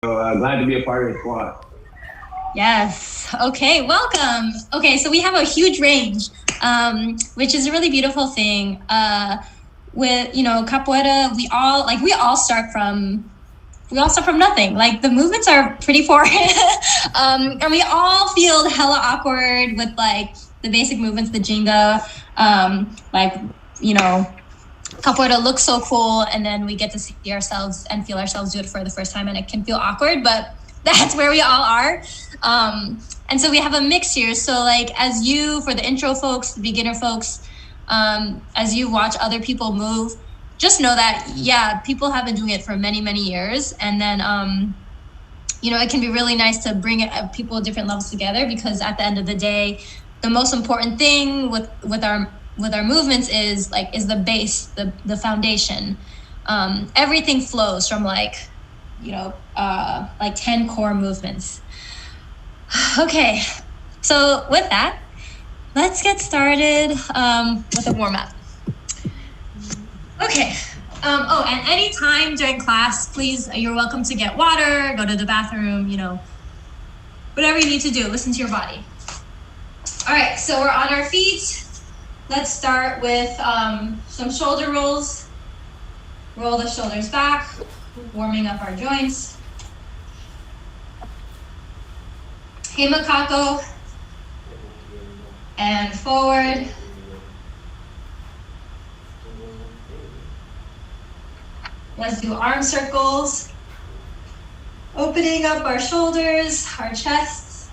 Glad to be a part of the squad. Yes. Okay. Welcome. Okay. So we have a huge range, which is a really beautiful thing. With capoeira, we all start from nothing. Like the movements are pretty foreign, and we all feel hella awkward with like the basic movements, the jinga, like capoeira looks so cool, and then we get to see ourselves and feel ourselves do it for the first time, and it can feel awkward, but that's where we all are. And so we have a mix here. So like for the intro folks, the beginner folks, as you watch other people move, just know that, yeah, people have been doing it for many, many years. And then, it can be really nice to bring people at different levels together, because at the end of the day, the most important thing with our movements is the base, the foundation. Everything flows from 10 core movements. Okay, so with that, let's get started with a warm-up. Okay. And any time during class, please, you're welcome to get water, go to the bathroom, whatever you need to do, listen to your body. All right, so we're on our feet. Let's start with some shoulder rolls. Roll the shoulders back, warming up our joints. Heimakako, and forward. Let's do arm circles, opening up our shoulders, our chests,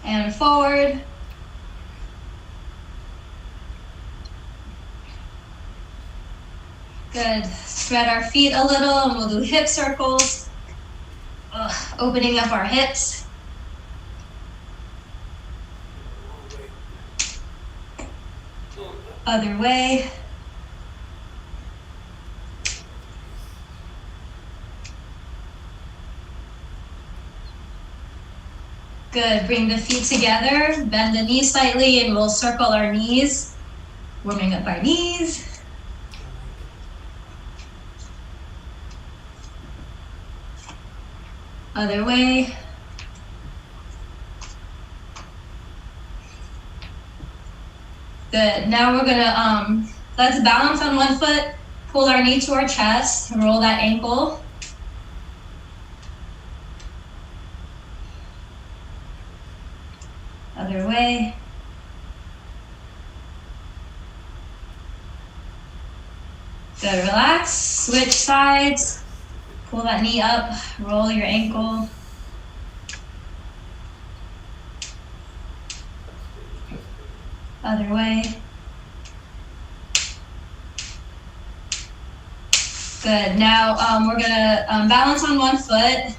and forward. Good. Spread our feet a little, and we'll do hip circles, opening up our hips. Other way. Good, bring the feet together, bend the knees slightly, and we'll circle our knees, warming up our knees. Other way. Good, now we're gonna, let's balance on one foot, pull our knee to our chest, and roll that ankle. Other way. Good, relax, switch sides. Pull that knee up, roll your ankle. Other way. Good, now we're gonna balance on one foot,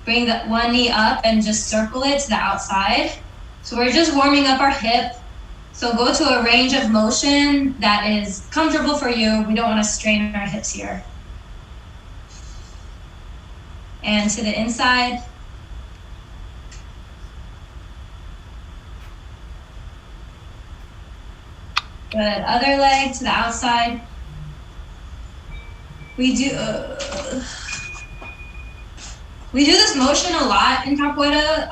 bring the one knee up and just circle it to the outside. So we're just warming up our hip. So go to a range of motion that is comfortable for you. We don't want to strain our hips here. And to the inside. Good, other leg to the outside. We do this motion a lot in capoeira,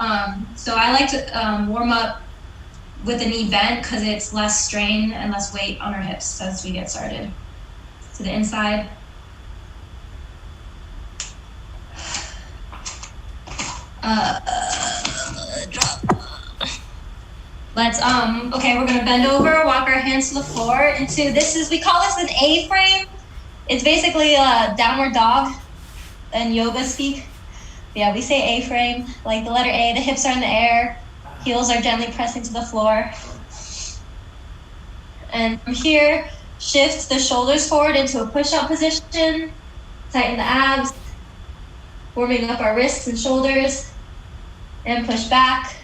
so I like to warm up with the knee bent because it's less strain and less weight on our hips as we get started. To the inside. Okay, we're gonna bend over, walk our hands to the floor we call this an A-frame. It's basically a downward dog in yoga speak. Yeah, we say A-frame, like the letter A, the hips are in the air, heels are gently pressing to the floor. And from here, shift the shoulders forward into a push-up position, tighten the abs, warming up our wrists and shoulders, and push back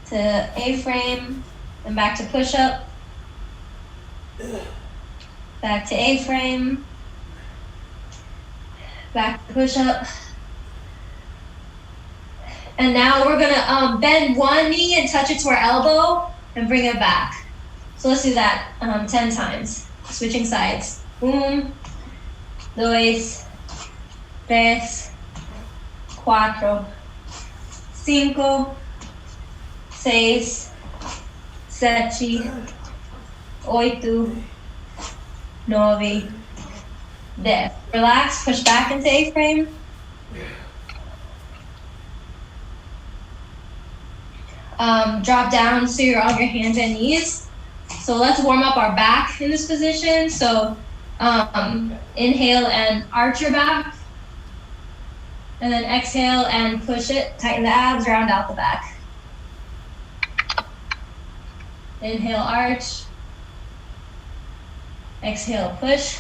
to A-frame, and back to push-up, back to A-frame, back to push-up. And now we're gonna bend one knee and touch it to our elbow and bring it back. So let's do that 10 times, switching sides. Boom, 2, 3, 4, 5, 6, 7, 8, 9, 10. Relax, push back into A-frame. Drop down so you're on your hands and knees. So let's warm up our back in this position. So inhale and arch your back. And then exhale and push it. Tighten the abs, round out the back. Inhale, arch. Exhale, push.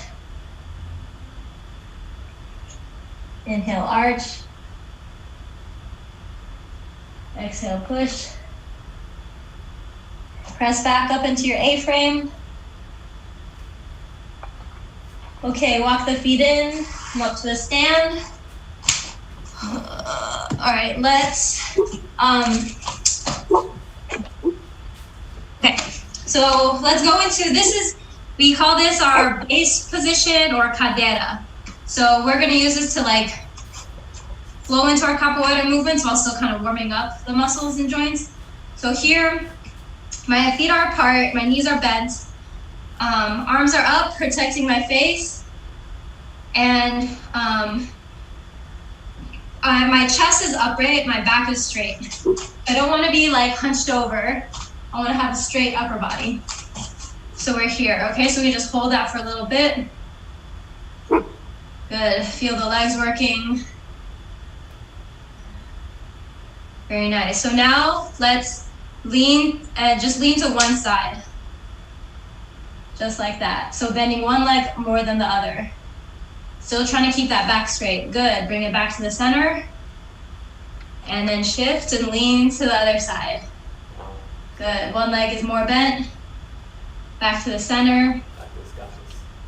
Inhale, arch. Exhale, push. Press back up into your A-frame. Okay, walk the feet in, come up to the stand. All right, let's, okay, so let's go into, we call this our base position or cadeira. So we're gonna use this to like flow into our capoeira movements while still kind of warming up the muscles and joints. So here, my feet are apart, my knees are bent, arms are up, protecting my face, and my chest is upright, my back is straight. I don't want to be like hunched over. I want to have a straight upper body. So we're here, okay? So we just hold that for a little bit. Good, feel the legs working. Very nice. So now let's lean, just lean to one side. Just like that. So bending one leg more than the other. Still trying to keep that back straight. Good, bring it back to the center. And then shift and lean to the other side. Good, one leg is more bent. Back to the center.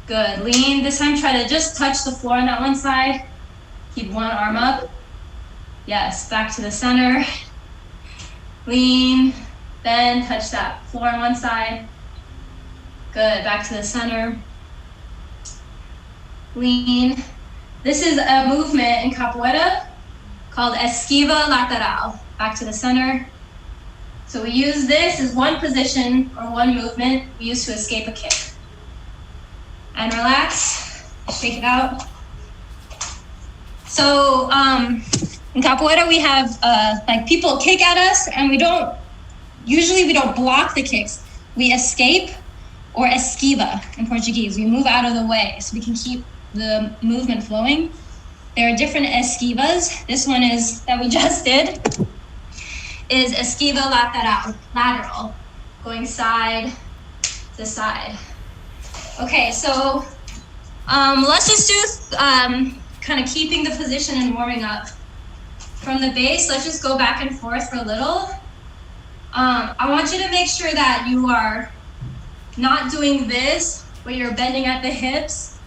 Good, lean. This time try to just touch the floor on that one side. Keep one arm up. Yes, back to the center. Lean, bend, touch that floor on one side. Good, back to the center. Lean. This is a movement in capoeira called esquiva lateral. Back to the center. So we use this as one position or one movement we use to escape a kick. And relax, shake it out. So in capoeira we have like people kick at us and usually we don't block the kicks. We escape or esquiva in Portuguese. We move out of the way so we can keep the movement flowing. There are different esquivas. This one is that we just did is esquiva lateral, going side to side. Okay, so let's just do kind of keeping the position and warming up. From the base, let's just go back and forth for a little. I want you to make sure that you are not doing this where you're bending at the hips.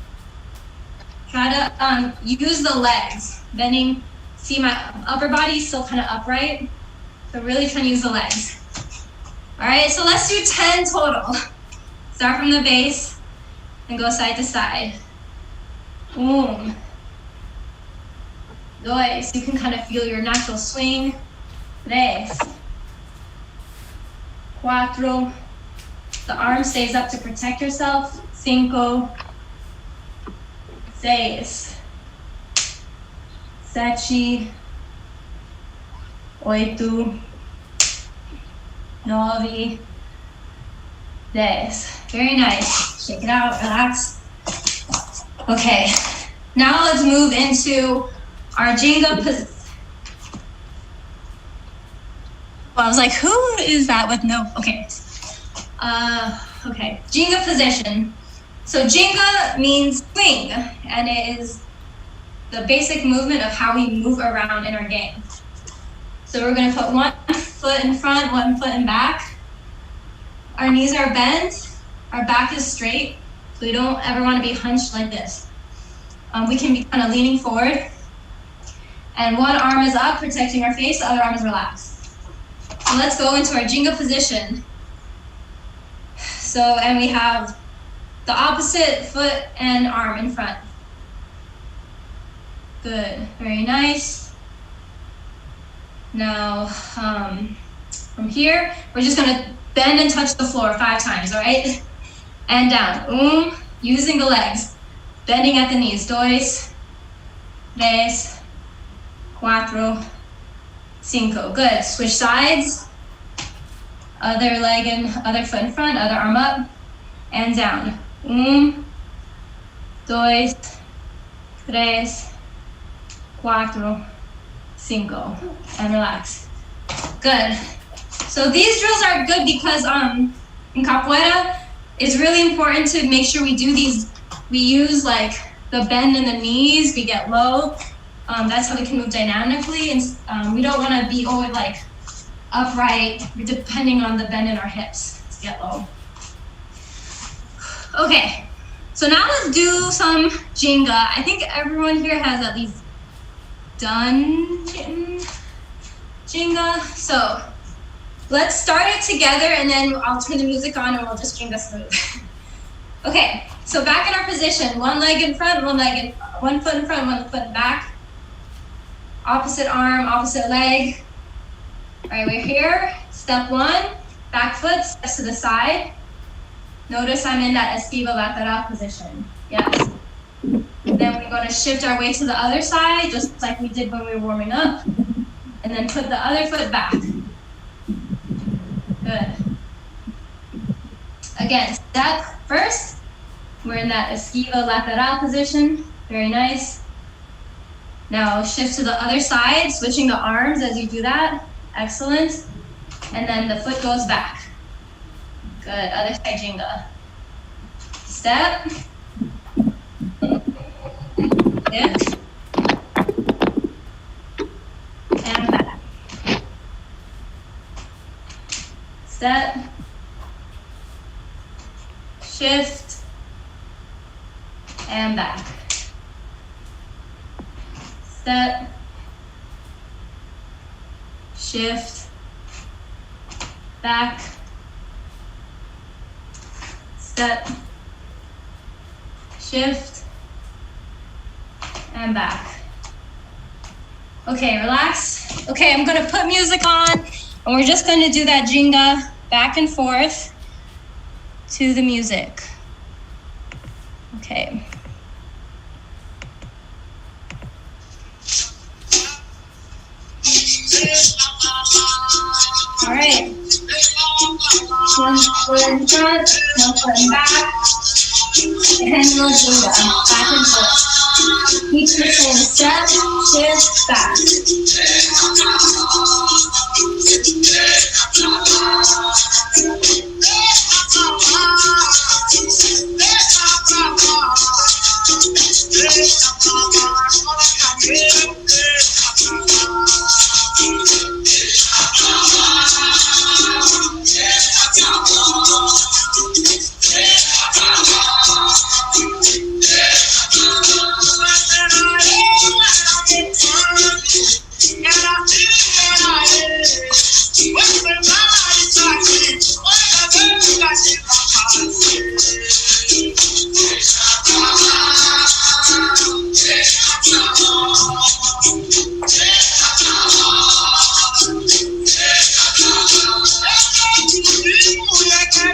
Try to use the legs, bending. See my upper body is still kind of upright. So really trying to use the legs. All right, so let's do 10 total. Start from the base and go side to side. 1, 2, so you can kind of feel your natural swing. 3, 4, the arm stays up to protect yourself. 5, 6, 7, 8, 9, 10. Very nice. Shake it out, relax. Okay, now let's move into our Jenga position. Well, I was like, who is that with no, okay. Okay, Jenga position. So Jenga means swing, and it is the basic movement of how we move around in our game. So we're gonna put one foot in front, one foot in back. Our knees are bent, our back is straight, so we don't ever wanna be hunched like this. We can be kind of leaning forward, and one arm is up, protecting our face, the other arm is relaxed. So let's go into our Jenga position. So, and we have the opposite foot and arm in front. Good, very nice. Now, from here, we're just gonna bend and touch the floor 5 times, all right? And down, using the legs, bending at the knees. 2, 3, 4, 5. Good, switch sides. Other leg and other foot in front, other arm up, and down. 1, 2, 3, 4, 5. And relax. Good. So these drills are good because in capoeira, it's really important to make sure we do these. We use like the bend in the knees, we get low. That's how we can move dynamically, and we don't want to be always like upright, depending on the bend in our hips. Let's get low. Okay, so now let's do some Jenga. I think everyone here has at least done Jenga. So let's start it together and then I'll turn the music on and we'll just Jenga smooth. Okay, so back in our position, one leg in front, one foot in front, one foot back. Opposite arm, opposite leg. All right, we're here. Step 1, back foot, steps to the side. Notice I'm in that esquiva lateral position. Yes. Then we're going to shift our way to the other side, just like we did when we were warming up. And then put the other foot back. Good. Again, step first. We're in that esquiva lateral position. Very nice. Now shift to the other side, switching the arms as you do that. Excellent. And then the foot goes back. Good. Other side Jenga. Step. Shift. And back. Step. Shift. And back. Step. Shift. Back. Step. Shift. And back. Okay, relax. Okay, I'm gonna put music on and we're just gonna do that Jenga back and forth to the music. Okay. All right. One foot in front, one foot in back, and we'll Jenga back and forth. Each the same step, shift, back.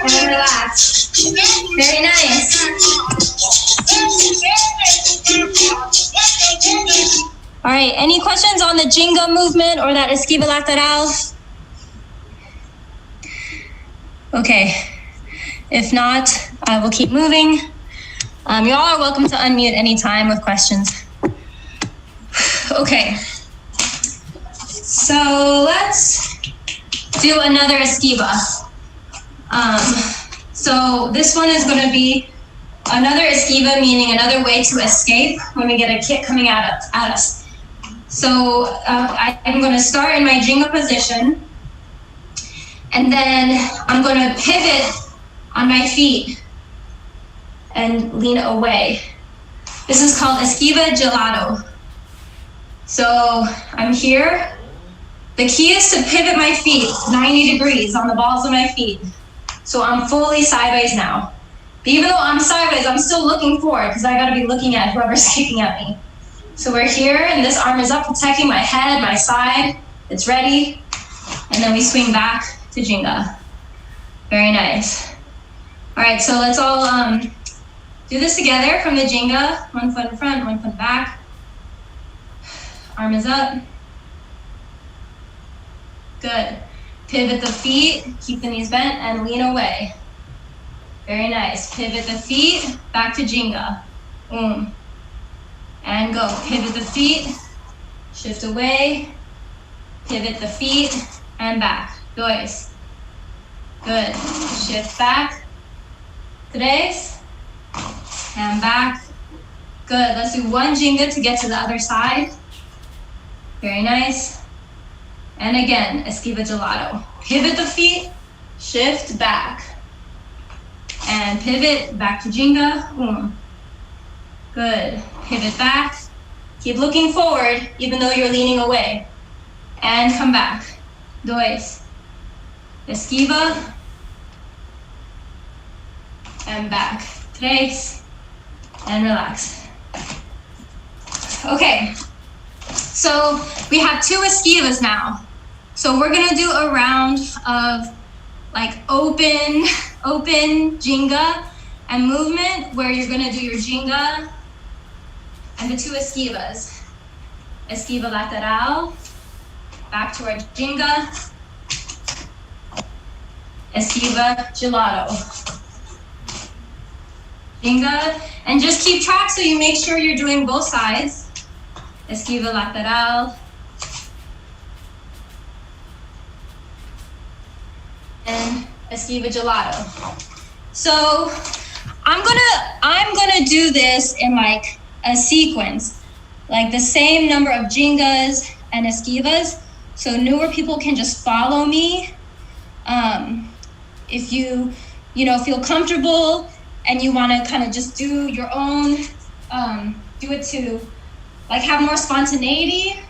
And relax. Very nice. All right, any questions on the Jenga movement or that esquiva lateral? Okay, if not, I will keep moving. You all are welcome to unmute anytime with questions. Okay, so let's do another esquiva. So this one is going to be another esquiva, meaning another way to escape when we get a kick coming at us. So I'm going to start in my Jenga position, and then I'm going to pivot on my feet and lean away. This is called esquiva gelato. So I'm here. The key is to pivot my feet 90 degrees on the balls of my feet. So I'm fully sideways now. But even though I'm sideways, I'm still looking forward because I gotta be looking at whoever's kicking at me. So we're here, and this arm is up, protecting my head, my side. It's ready. And then we swing back to Jinga. Very nice. All right, so let's all do this together from the Jinga. 1 foot in front, 1 foot back. Arm is up. Good. Pivot the feet, keep the knees bent, and lean away. Very nice. Pivot the feet, back to Jinga. And go. Pivot the feet, shift away, pivot the feet, and back. Dois. Good. Shift back. Tres. And back. Good. Let's do 1 Jinga to get to the other side. Very nice. And again, esquiva gelato. Pivot the feet, shift back. And pivot back to Jinga. Good. Pivot back. Keep looking forward, even though you're leaning away. And come back. Dois. Esquiva. And back. Tres. And relax. Okay. So we have 2 esquivas now. So we're gonna do a round of like open Jinga and movement, where you're gonna do your Jinga and the 2 esquivas. Esquiva lateral, back to our Jinga. Esquiva gelato. Jinga, and just keep track so you make sure you're doing both sides. Esquiva lateral. And esquiva gelato. So I'm gonna do this in like a sequence, like the same number of Jingas and esquivas, so newer people can just follow me. If you feel comfortable and you want to kind of just do your own, do it to like have more spontaneity,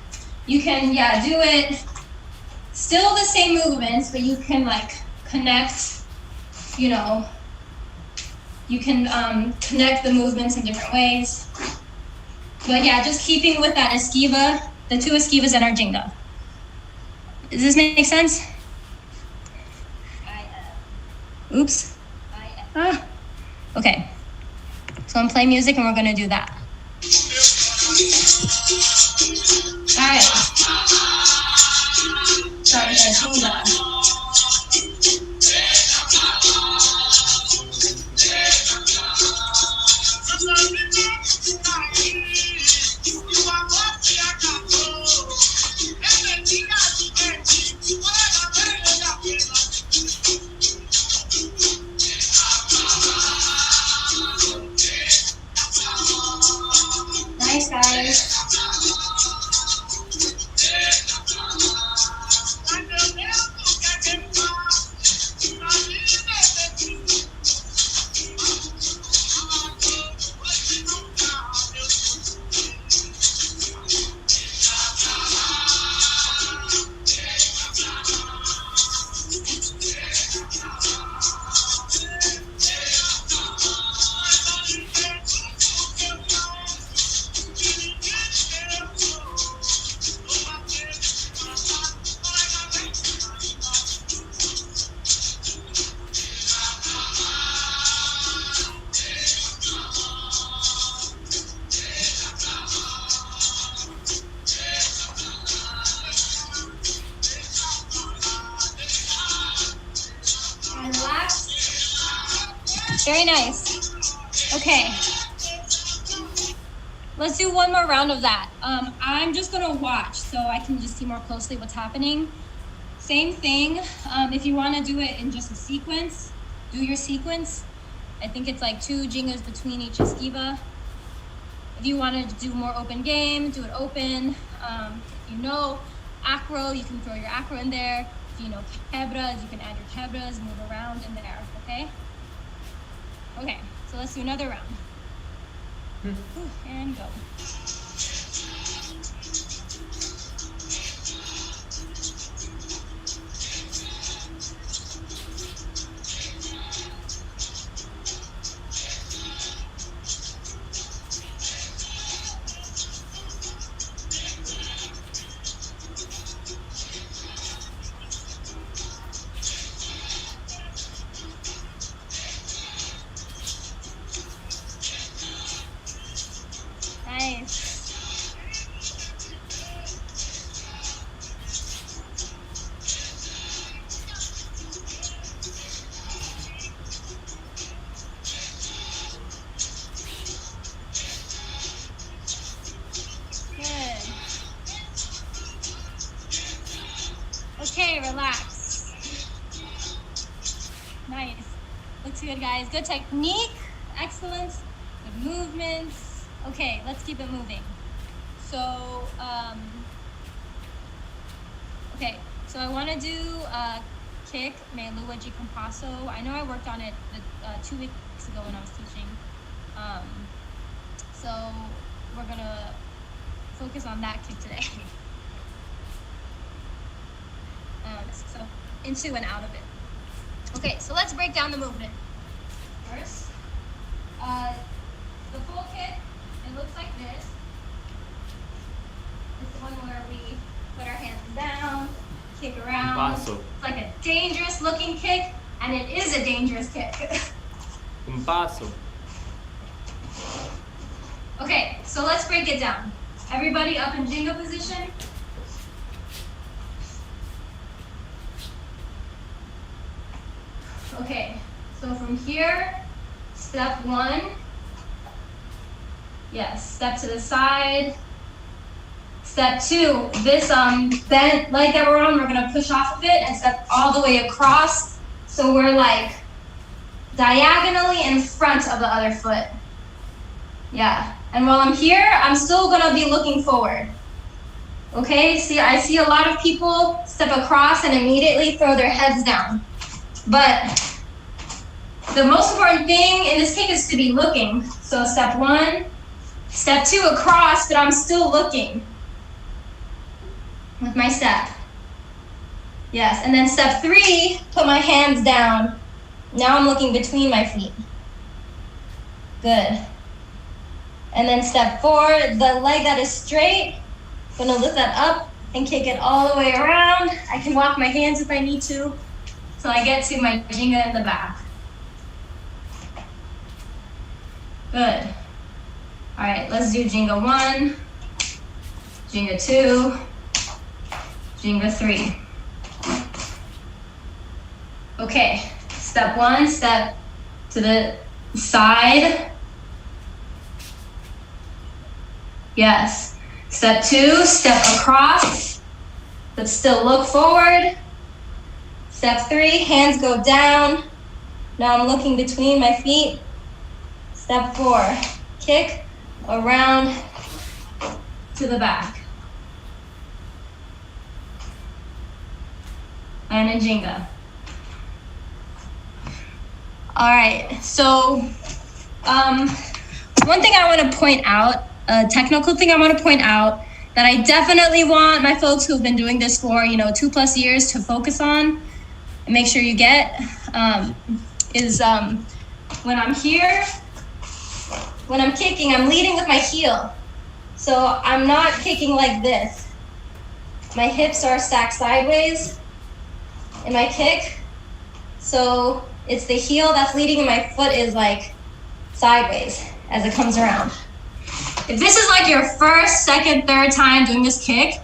you can do it still the same movements, but you can like connect, you can connect the movements in different ways. But just keeping with that esquiva, the 2 esquivas and our Jinga. Does this make sense? Oops. Okay. So I'm playing music and we're gonna do that. All right. Start with our Jinga. Nice, guys. Very nice. Okay. Let's do one more round of that. I'm just gonna watch so I can just see more closely what's happening. Same thing. If you wanna do it in just a sequence, do your sequence. I think it's like 2 Jingas between each esquiva. If you wanna do more open game, do it open. If you know acro, you can throw your acro in there. If you know quebras, you can add your quebras, move around in there, okay? Okay, so let's do another round. And go. relax. Nice. Looks good, guys. Good technique. Excellence. Good movements. Okay, let's keep it moving. So, okay. So I want to do kick, me lua de compasso. I know I worked on it 2 weeks ago when I was teaching. So we're gonna focus on that kick today. So into and out of it. Okay, so let's break down the movement. First, the full kick, it looks like this. It's the one where we put our hands down, kick around. Paso. It's like a dangerous looking kick, and it is a dangerous kick. Un paso. Okay, so let's break it down. Everybody up in Jenga position. Okay, so from here, step one. Yes, step to the side. Step two, this bent leg that we're on, we're gonna push off of it and step all the way across. So we're like diagonally in front of the other foot. Yeah, and while I'm here, I'm still gonna be looking forward. Okay, see, I see a lot of people step across and immediately throw their heads down. But the most important thing in this kick is to be looking. So step one, step two across, but I'm still looking with my step. Yes, and then step three, put my hands down. Now I'm looking between my feet. Good. And then step four, the leg that is straight, I'm gonna lift that up and kick it all the way around. I can walk my hands if I need to, till I get to my Jenga in the back. Good. All right, let's do Jenga 1, Jenga 2, Jenga 3. Okay, step one, step to the side. Yes. Step two, step across, but still look forward. Step three, hands go down. Now I'm looking between my feet. Step four, kick around to the back. And a Jenga. All right, so one thing I want to point out, a technical thing I want to point out that I definitely want my folks who've been doing this for 2+ years to focus on and make sure you get is when I'm here, when I'm kicking, I'm leading with my heel. So I'm not kicking like this. My hips are stacked sideways in my kick. So it's the heel that's leading and my foot is like sideways as it comes around. If this is like your first, second, third time doing this kick,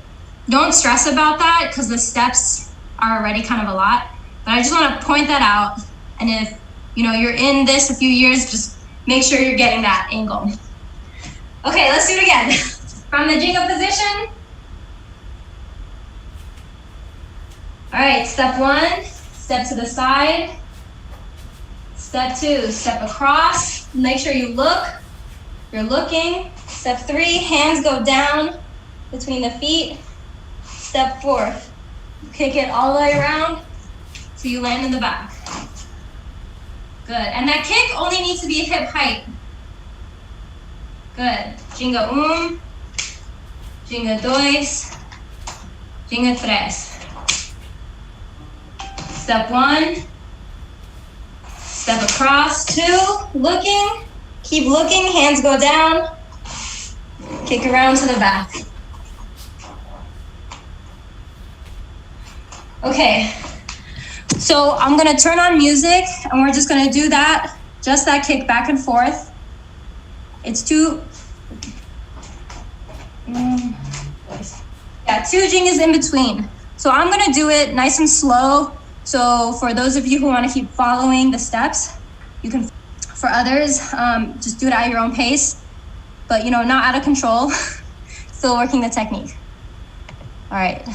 don't stress about that because the steps are already kind of a lot. But I just want to point that out. And if you're in this a few years, just make sure you're getting that angle. Okay, let's do it again. From the Jenga position. All right, step one, step to the side. Step two, step across. Make sure you look. You're looking. Step three, hands go down between the feet. Step four, kick it all the way around so you land in the back. Good, and that kick only needs to be hip height. Good, Jenga Jenga 2, Jenga 3. Step one, step across, two, looking, keep looking, hands go down, kick around to the back. Okay, so I'm gonna turn on music and we're just gonna do that, just that kick back and forth. It's two Jengas in between. So I'm gonna do it nice and slow. So for those of you who wanna keep following the steps, you can. For others, just do it at your own pace, but not out of control, still working the technique. All right.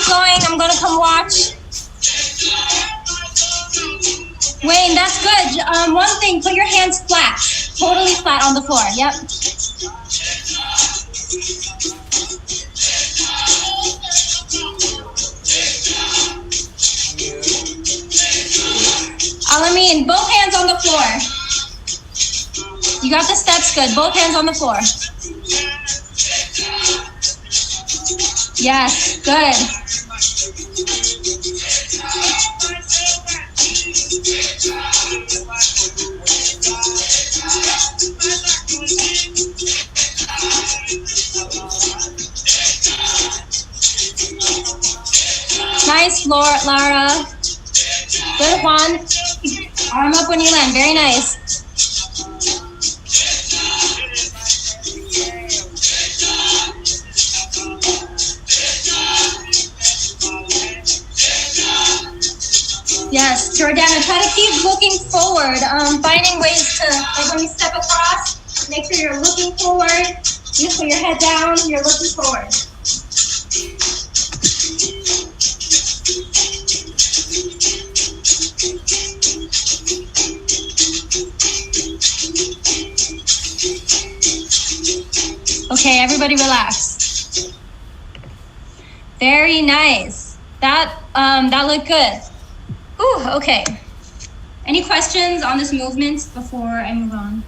flowing. I'm gonna come watch. Wayne, that's good. One thing, put your hands flat, totally flat on the floor. Yep. Alameen, both hands on the floor. You got the steps good. Both hands on the floor. Yes, good. Nice, Lara. Good, Juan. Arm up when you land. Very nice. Yes, Jordana, try to keep looking forward. Finding ways to, like when you step across, make sure you're looking forward. You put your head down, you're looking forward. Okay, everybody relax. Very nice. That looked good. Ooh, okay. Any questions on this movement before I move on?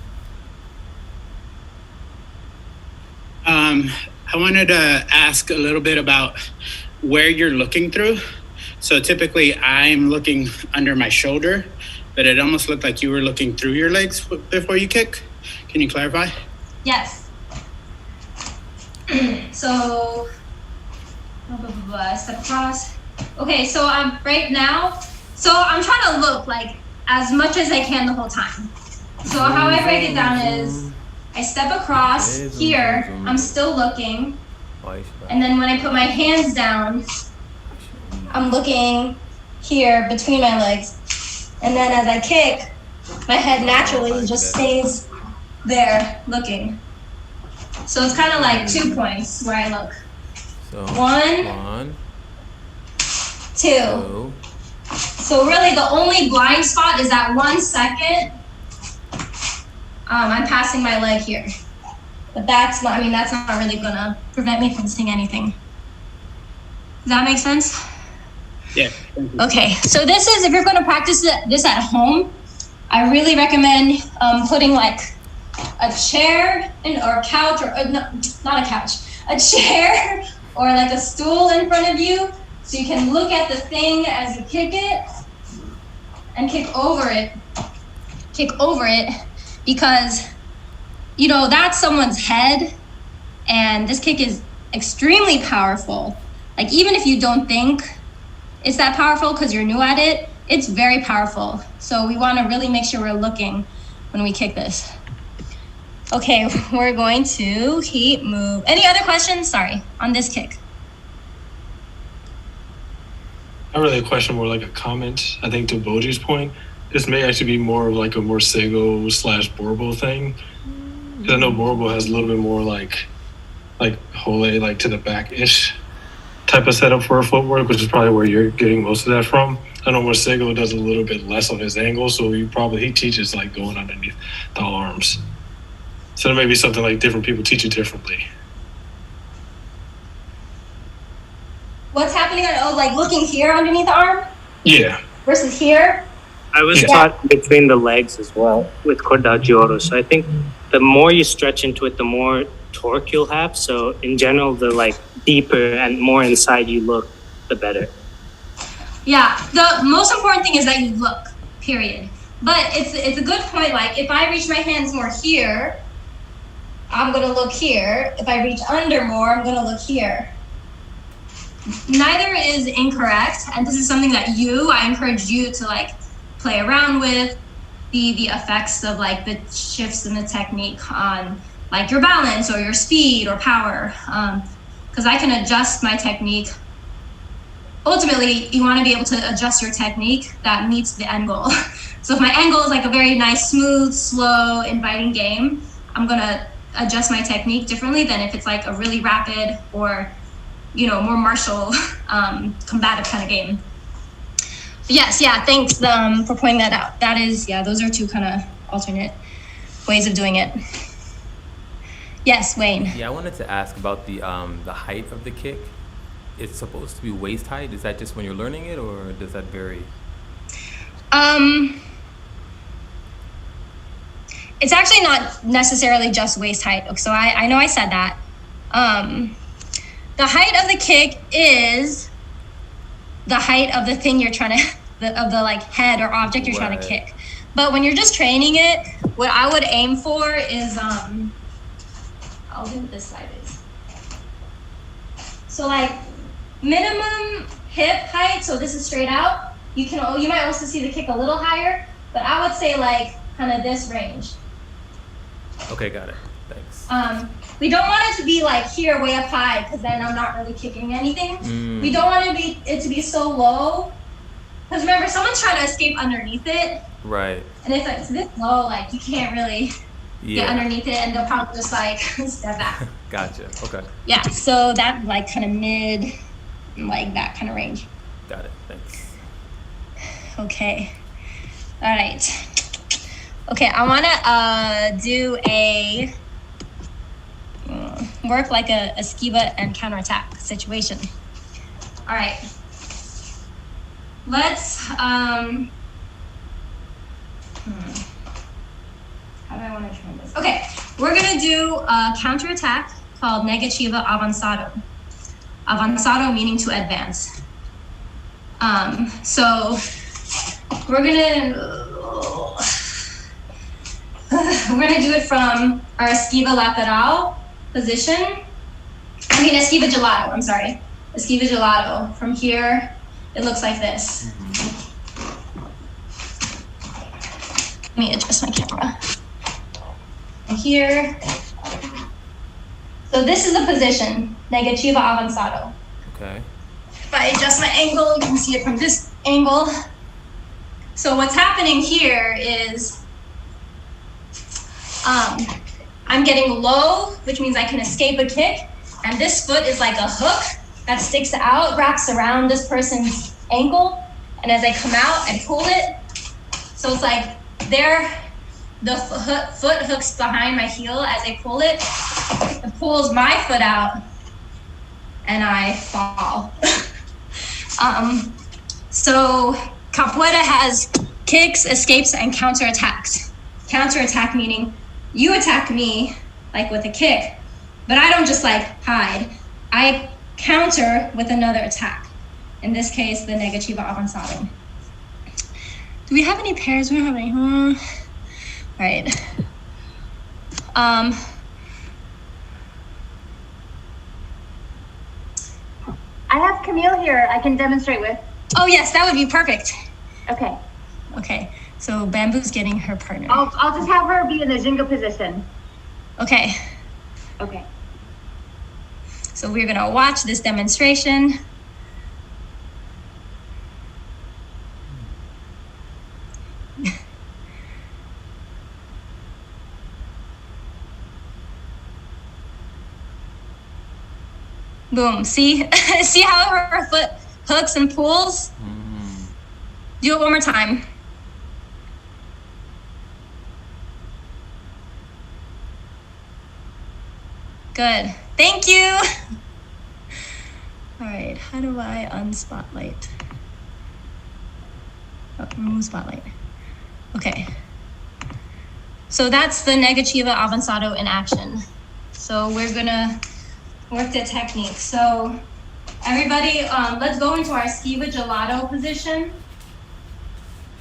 I wanted to ask a little bit about where you're looking through. So typically I'm looking under my shoulder, but it almost looked like you were looking through your legs before you kick. Can you clarify? Yes. So, step across. Okay, so I'm right now. So I'm trying to look like as much as I can the whole time. So how I break it down is I step across here, I'm still looking. And then when I put my hands down, I'm looking here between my legs. And then as I kick, my head naturally just stays there looking. So it's kind of like 2 points where I look. So One, two. So really the only blind spot is that 1 second. I'm passing my leg here. But that's not really gonna prevent me from seeing anything. Does that make sense? Yeah. Okay, so this is, if you're gonna practice this at home, I really recommend putting like a chair or couch, or no, not a couch, a chair or like a stool in front of you, so you can look at the thing as you kick it and kick over it, because you know that's someone's head, and this kick is extremely powerful. Like even if you don't think it's that powerful because you're new at it, it's very powerful. So we want to really make sure we're looking when we kick this. Okay, we're going to keep move. Any other questions? Sorry, on this kick. Not really a question, more like a comment. I think to Boji's point, this may actually be more of like a Morsego / Borbo thing. Because I know Borbo has a little bit more like Hole, like to the back-ish type of setup for a footwork, which is probably where you're getting most of that from. I know Morsego does a little bit less on his angle, so he teaches like going underneath the arms. So there may be something like different people teach it differently. What's happening on, like looking here underneath the arm? Yeah. Versus here? I was taught between the legs as well with Cordagioro. So I think the more you stretch into it, the more torque you'll have. So in general, the like deeper and more inside you look, the better. Yeah, the most important thing is that you look, period. But it's a good point. Like if I reach my hands more here, I'm gonna look here. If I reach under more, I'm gonna look here. Neither is incorrect, and this is something that I encourage you to like play around with, the effects of like the shifts in the technique on like your balance or your speed or power, because I can adjust my technique. Ultimately, you want to be able to adjust your technique that meets the end goal. So if my end goal is like a very nice, smooth, slow, inviting game, I'm gonna adjust my technique differently than if it's like a really rapid or more martial, combative kind of game. But yes, yeah, thanks for pointing that out. That is, yeah, those are two kind of alternate ways of doing it. Yes, Wayne. Yeah, I wanted to ask about the height of the kick. It's supposed to be waist height. Is that just when you're learning it, or does that vary? It's actually not necessarily just waist height. So I know I said that. The height of the kick is the height of the thing you're trying to, of the like head or object you're trying to kick. But when you're just training it, what I would aim for is, I'll do what this side is. So like minimum hip height, so this is straight out. You might also see the kick a little higher, but I would say like kind of this range. Okay, got it. Thanks. We don't want it to be like here way up high, because then I'm not really kicking anything. We don't want it to be so low, because remember, someone's trying to escape underneath it. Right. And if it's this low, like you can't really get underneath it, and they'll probably just like step back. Gotcha. Okay. Yeah. So that like kind of mid, like that kind of range. Got it. Thanks. Okay. All right. Okay, I want to do a work like a esquiva and counterattack situation. All right. Let's how do I want to train this? Okay, we're gonna do a counterattack called negativa avanzado. Avanzado meaning to advance. So we're gonna do it from our esquiva lateral position. Esquiva gelato, I'm sorry. Esquiva gelato. From here, it looks like this. Let me adjust my camera. And here. So this is the position, negativa avanzado. Okay. If I adjust my angle, you can see it from this angle. So what's happening here is I'm getting low, which means I can escape a kick. And this foot is like a hook that sticks out, wraps around this person's ankle. And as I come out, I pull it. So it's like the foot hooks behind my heel as I pull it. It pulls my foot out and I fall. So Capoeira has kicks, escapes, and counterattacks. Counterattack meaning you attack me like with a kick, but I don't just like hide. I counter with another attack. In this case, the negativa avanzado. Do we have any pairs? We don't have any. All right. I have Camille here I can demonstrate with. Oh yes, that would be perfect. Okay. Okay, so Bamboo's getting her partner. I'll just have her be in the Jenga position. Okay. Okay. So we're gonna watch this demonstration. Boom, see? See how her foot hooks and pulls? Do it one more time. Good, thank you. All right, how do I unspotlight? Oh, remove spotlight. Okay. So that's the negativa avanzado in action. So we're gonna work the technique. So everybody, let's go into our esquiva gelato position.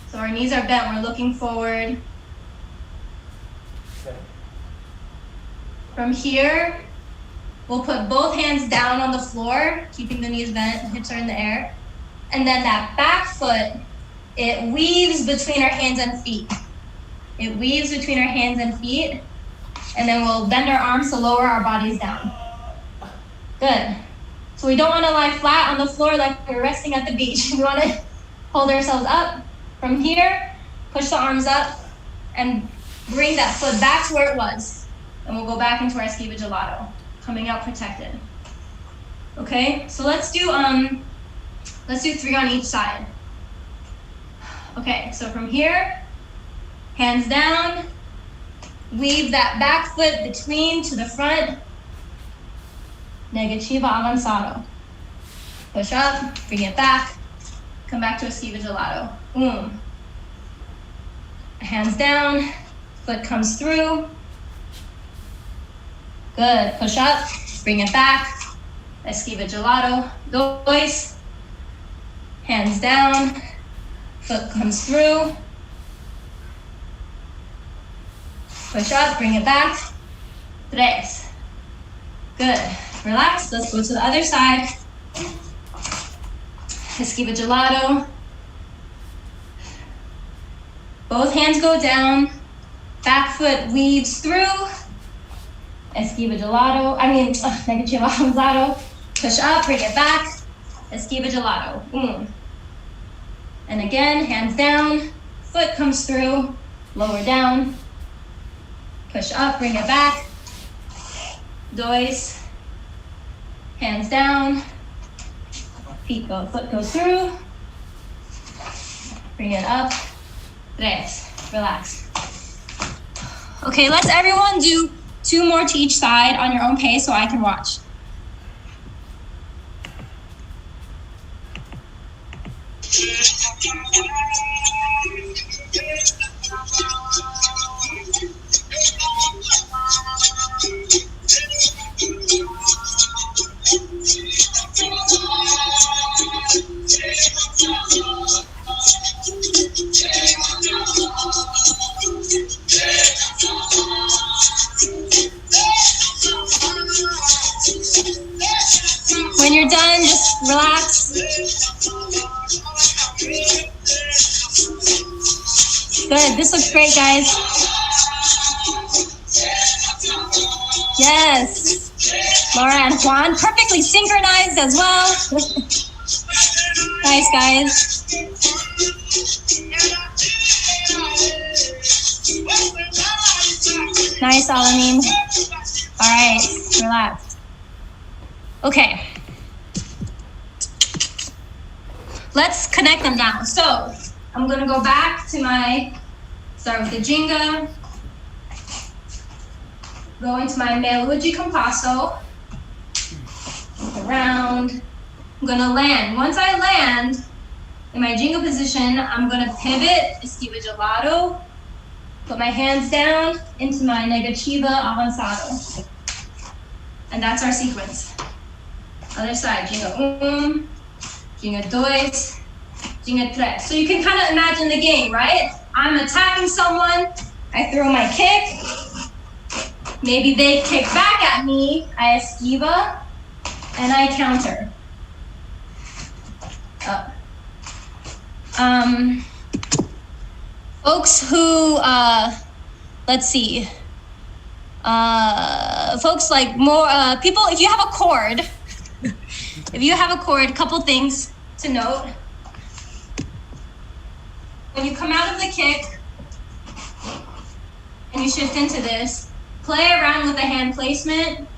So our knees are bent, we're looking forward. From here, we'll put both hands down on the floor, keeping the knees bent, hips are in the air. And then that back foot, it weaves between our hands and feet. It weaves between our hands and feet. And then we'll bend our arms to lower our bodies down. Good. So we don't want to lie flat on the floor like we're resting at the beach. We want to hold ourselves up. From here, push the arms up and bring that foot back to where it was. And we'll go back into our esquiva gelato, coming out protected. Okay, so let's do 3 on each side. Okay, so from here, hands down, weave that back foot between to the front, negativa avanzado. Push up, bring it back, come back to esquiva gelato. Hands down, foot comes through. Good, push up, bring it back, esquiva gelato. Dois, hands down, foot comes through. Push up, bring it back. Tres. Good. Relax. Let's go to the other side. Esquiva gelato. Both hands go down. Back foot weaves through. Esquiva gelato. Negativa avanzado. Push up, bring it back. Esquiva gelato. And again, hands down. Foot comes through. Lower down. Push up, bring it back. Dois. Hands down. Foot goes through. Bring it up. Tres. Relax. Okay, let's everyone do 2 more to each side on your own pace so I can watch. When you're done, just relax. Good, this looks great, guys. Yes. Laura and Juan, perfectly synchronized as well. Nice, guys. Nice, Alameen. All right, relax. Okay. Let's connect them now. So I'm gonna go back to start with the Jinga. Go into my Meluigi Compasso. Around. I'm gonna land. Once I land in my Jinga position, I'm gonna pivot, esquiva gelato, put my hands down into my negativa avanzado. And that's our sequence. Other side, Jinga Jinga dois, Jinga tres. So you can kind of imagine the game, right? I'm attacking someone, I throw my kick, maybe they kick back at me, I esquiva, and I counter. Up. Folks who, let's see, folks like more, people, if you have a chord, couple things to note. When you come out of the kick and you shift into this, play around with the hand placement,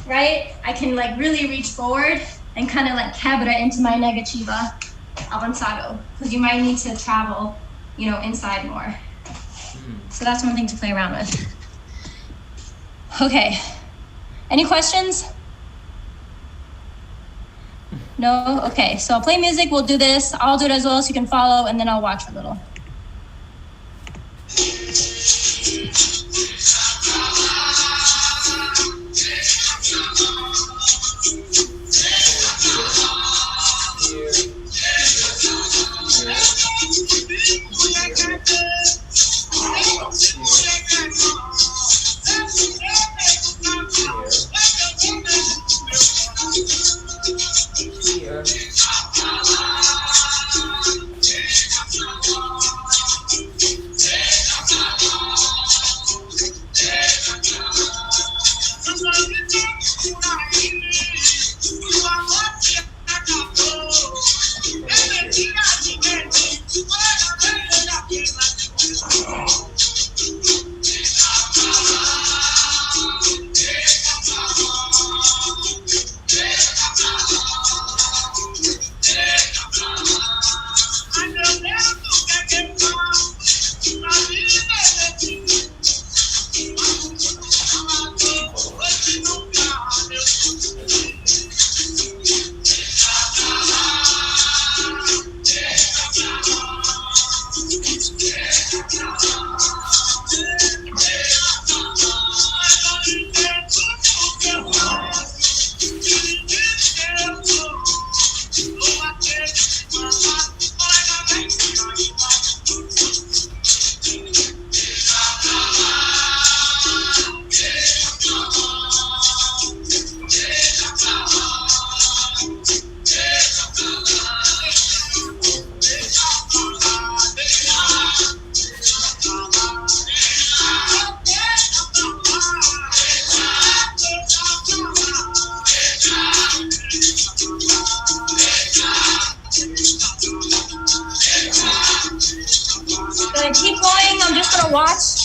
right? I can like really reach forward and kind of like cabra into my negativa avanzado, because you might need to travel, inside more. So that's one thing to play around with. Okay, any questions? No? Okay, so I'll play music, we'll do this. I'll do it as well so you can follow, and then I'll watch a little. watch.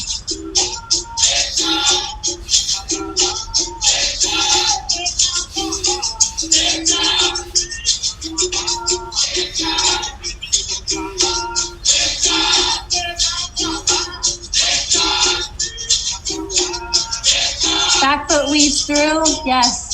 Back foot weaves through, yes.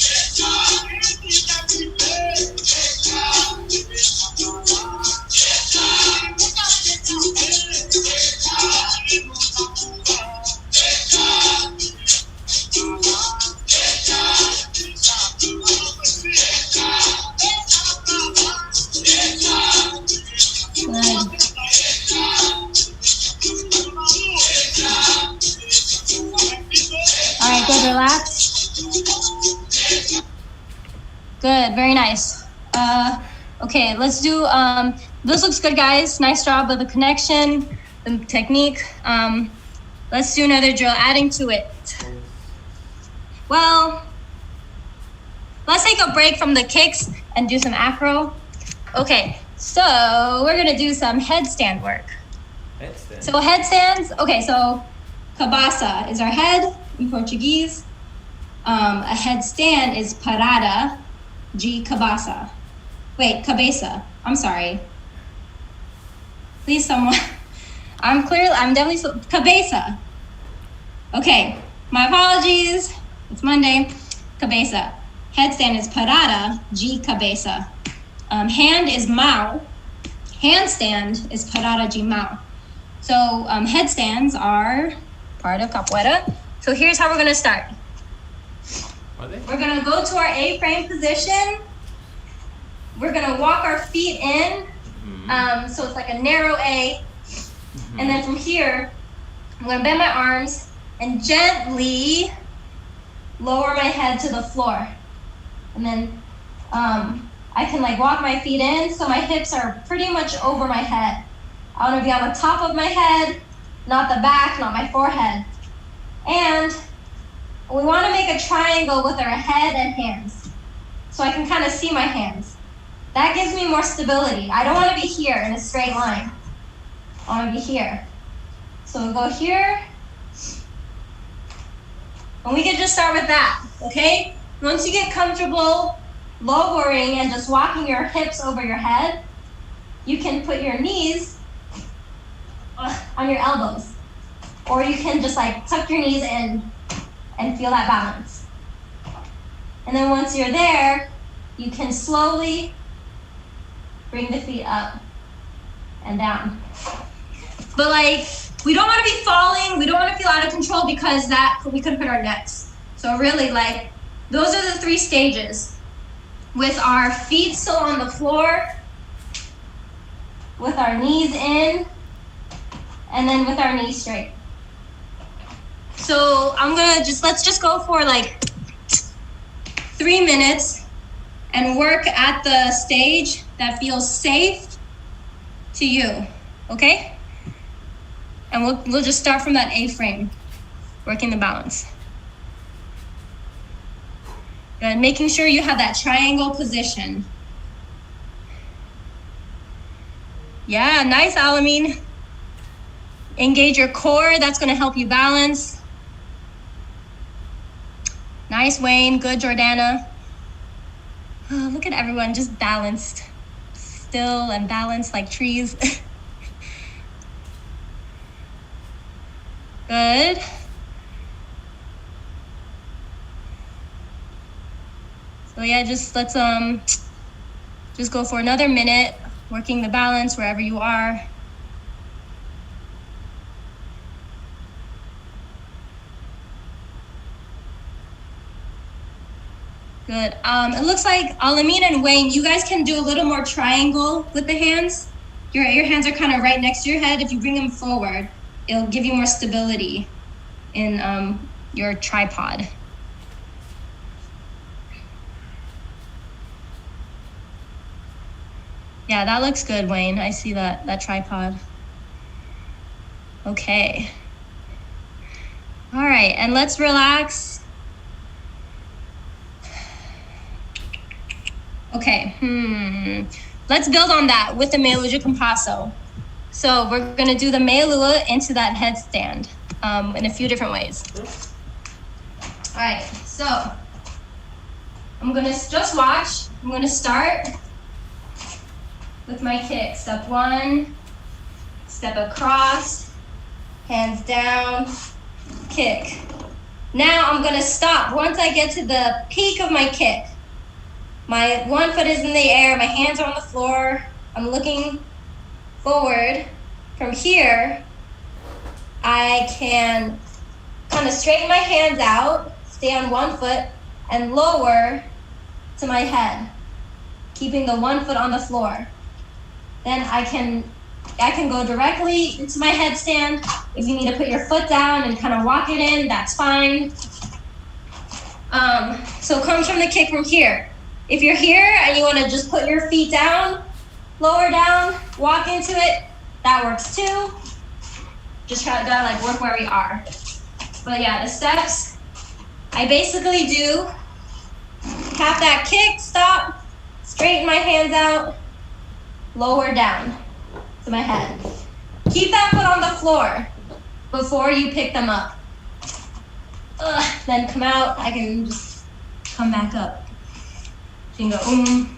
All right, good, relax. Good, very nice. Okay, let's do, this looks good, guys. Nice job with the connection, the technique. Let's do another drill, adding to it. Well, let's take a break from the kicks and do some acro. Okay, so we're gonna do some headstand work. Headstand. So headstands, okay, so cabeça is our head in Portuguese. A headstand is parada de cabeça. Wait, cabeça, I'm sorry. Please someone, I'm definitely, cabeça. Okay, my apologies, it's Monday. Cabeça. Headstand is parada de cabeça. Hand is mão. Handstand is parada de mão. So headstands are part of capoeira. So here's how we're gonna start. Are they? We're gonna go to our A-frame position. We're gonna walk our feet in. So it's like a narrow A. And then from here, I'm gonna bend my arms and gently lower my head to the floor. And then I can like walk my feet in so my hips are pretty much over my head. I wanna be on the top of my head, not the back, not my forehead. And we wanna make a triangle with our head and hands. So I can kind of see my hands. That gives me more stability. I don't wanna be here in a straight line. I wanna be here. So we'll go here. And we can just start with that, okay? Once you get comfortable lowering and just walking your hips over your head, you can put your knees on your elbows. Or you can just like tuck your knees in and feel that balance. And then once you're there, you can slowly bring the feet up and down. But like, we don't want to be falling, we don't want to feel out of control because that we could hurt our necks. So really like, those are the 3 stages. With our feet still on the floor, with our knees in, and then with our knees straight. So let's just go for like 3 minutes and work at the stage that feels safe to you, okay? And we'll just start from that A-frame, working the balance. Good, making sure you have that triangle position. Yeah, nice, Alameen. Engage your core, that's gonna help you balance. Nice, Wayne, good, Jordana. Oh, look at everyone, just balanced. Still and balanced like trees. Good. So yeah, let's just go for another minute, working the balance wherever you are. Good. It looks like Alameen and Wayne, you guys can do a little more triangle with the hands. Your hands are kind of right next to your head. If you bring them forward, it'll give you more stability in your tripod. Yeah, that looks good, Wayne. I see that tripod. Okay. All right, and let's relax. Okay, let's build on that with the Meio de Compasso. So we're gonna do the meilua into that headstand in a few different ways. All right, so I'm gonna just watch. I'm gonna start with my kick. Step 1, step across, hands down, kick. Now I'm gonna stop once I get to the peak of my kick. My one foot is in the air, my hands are on the floor. I'm looking forward. From here, I can kind of straighten my hands out, stay on one foot, and lower to my head, keeping the one foot on the floor. Then I can go directly into my headstand. If you need to put your foot down and kind of walk it in, that's fine. So it comes from the kick from here. If you're here and you want to just put your feet down, lower down, walk into it, that works too. Just gotta like work where we are. But yeah, the steps, I basically do have that kick, stop, straighten my hands out, lower down to my head. Keep that foot on the floor before you pick them up. Then come out, I can just come back up. So you can go,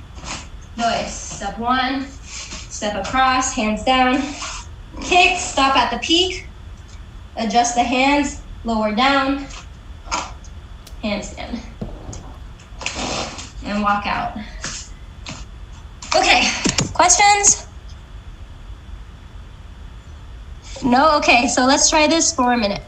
dois. Step 1, step across, hands down, kick, stop at the peak, adjust the hands, lower down, handstand, and walk out. Okay, questions? No? Okay, so let's try this for a minute.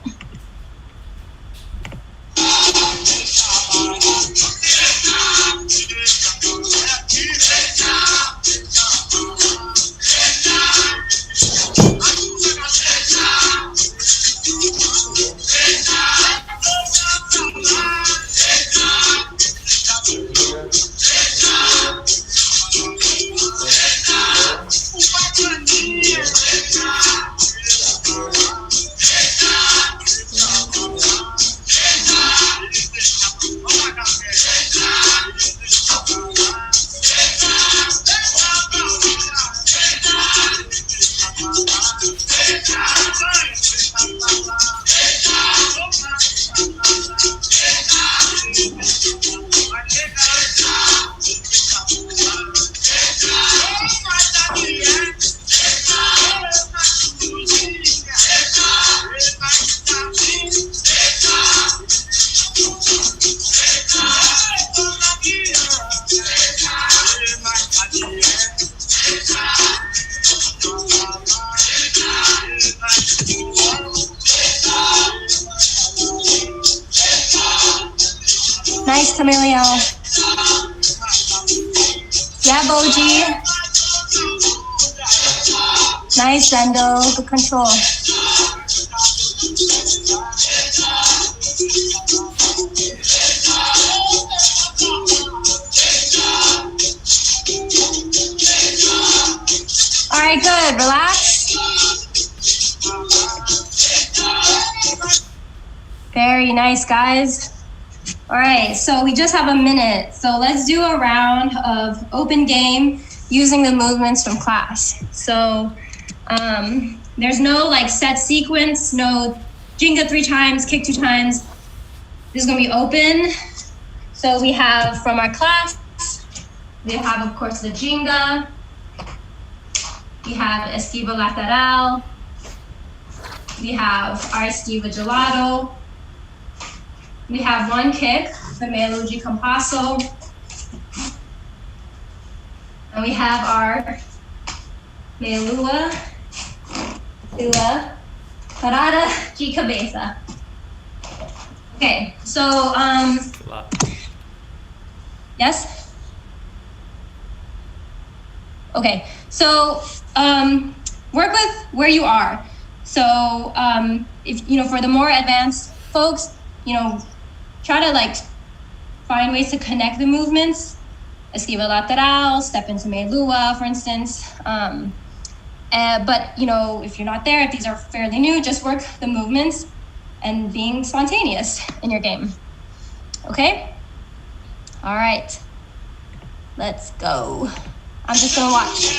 Nice, Camilio. Yeah, Boji. Nice, Zendo. Good control. All right, good. Relax. Very nice, guys. All right, so we just have a minute. So let's do a round of open game using the movements from class. So there's no like set sequence, no Jenga 3 times, kick 2 times. This is gonna be open. So we have from our class, we have of course the Jenga. We have esquiva lateral. We have our esquiva gelato. We have one kick, the meilua de compasso. And we have our meilua parada de cabeça. Okay, so, yes? Okay, so work with where you are. So if, for the more advanced folks, try to like find ways to connect the movements. Esquiva lateral, step into meilua, for instance. But if you're not there, if these are fairly new, just work the movements and being spontaneous in your game. Okay? All right. Let's go. I'm just gonna watch.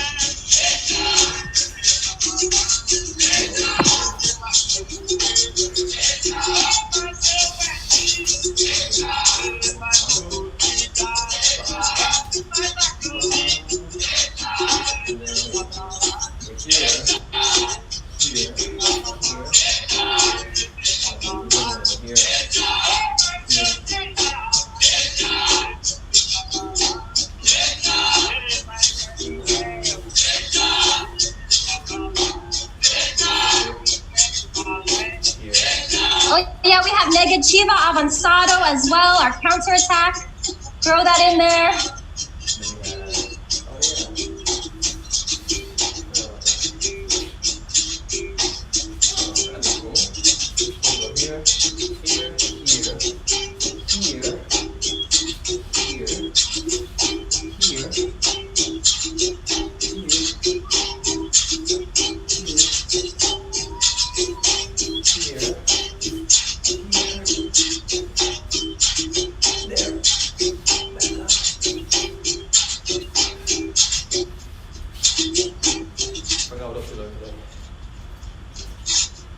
Oh yeah, we have Negativa Avanzado as well, our counter attack. Throw that in there.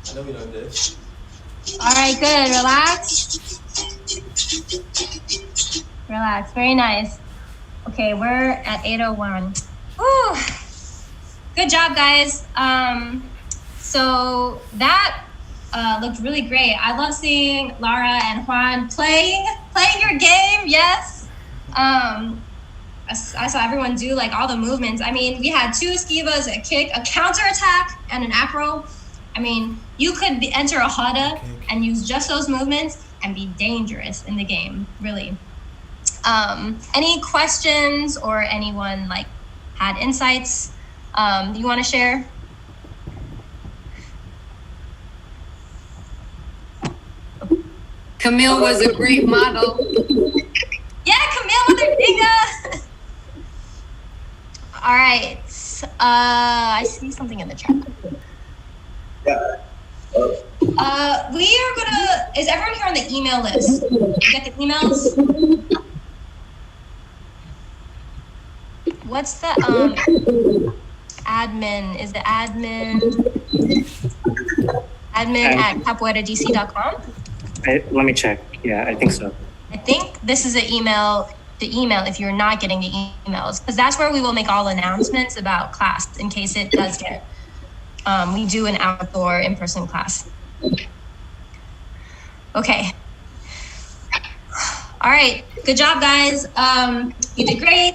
I know we learned this. All right, good. Relax. Relax. Very nice. Okay, we're at 8:01. Whew. Good job, guys. So that looked really great. I love seeing Lara and Juan playing your game. Yes. I saw everyone do like all the movements. I mean, we had 2 esquivas, a kick, a counter attack, and an acro. I mean, you could enter a hada and use just those movements and be dangerous in the game, really. Any questions or anyone like had insights you want to share? Camille was a great model. Yeah, Camille with her dinga. All right. I see something in the chat. We are gonna. Is everyone here on the email list? You get the emails? What's the admin? Is the admin at capoeiradc.com? Let me check. Yeah, I think so. I think this is the email if you're not getting the emails, because that's where we will make all announcements about class in case it does get. We do an outdoor in-person class. Okay. All right. Good job, guys. You did great.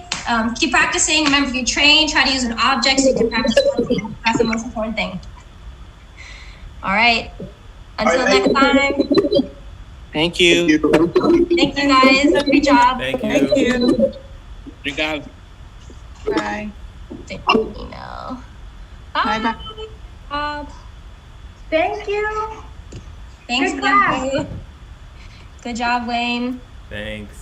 Keep practicing. Remember, if you train, try to use an object so you can practice one thing. That's the most important thing. All right. Until next time. Thank you. Thank you, guys. Great job. Thank you. Thank you. Obrigado. Bye. Email. Bye. Bob. Thank you. Thanks, Good class. Gabby. Good job, Wayne. Thanks.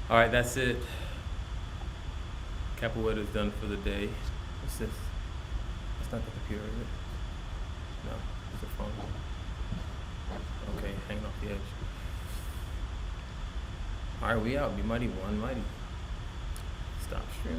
All right, that's it. Capoeira is done for the day. What's this? That's not the computer, is it? No, it's a phone. Okay, hanging off the edge. All right, we out. Be mighty, one mighty. Stop stream.